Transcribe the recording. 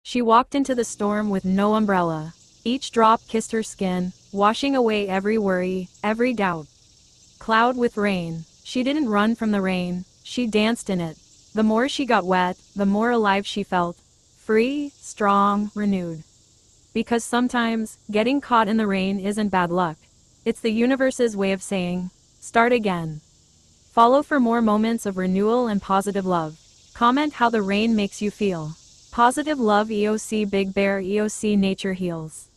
She walked into the storm with no umbrella. Each drop kissed her skin, washing away every worry, every doubt. Cloud with rain. She didn't run from the rain, she danced in it. The more she got wet, the more alive she felt. Free, strong, renewed. Because sometimes, getting caught in the rain isn't bad luck. It's the universe's way of saying, start again. Follow for more moments of renewal and positive love. Comment how the rain makes you feel. Positive love EOC Big Bear EOC Nature Heals.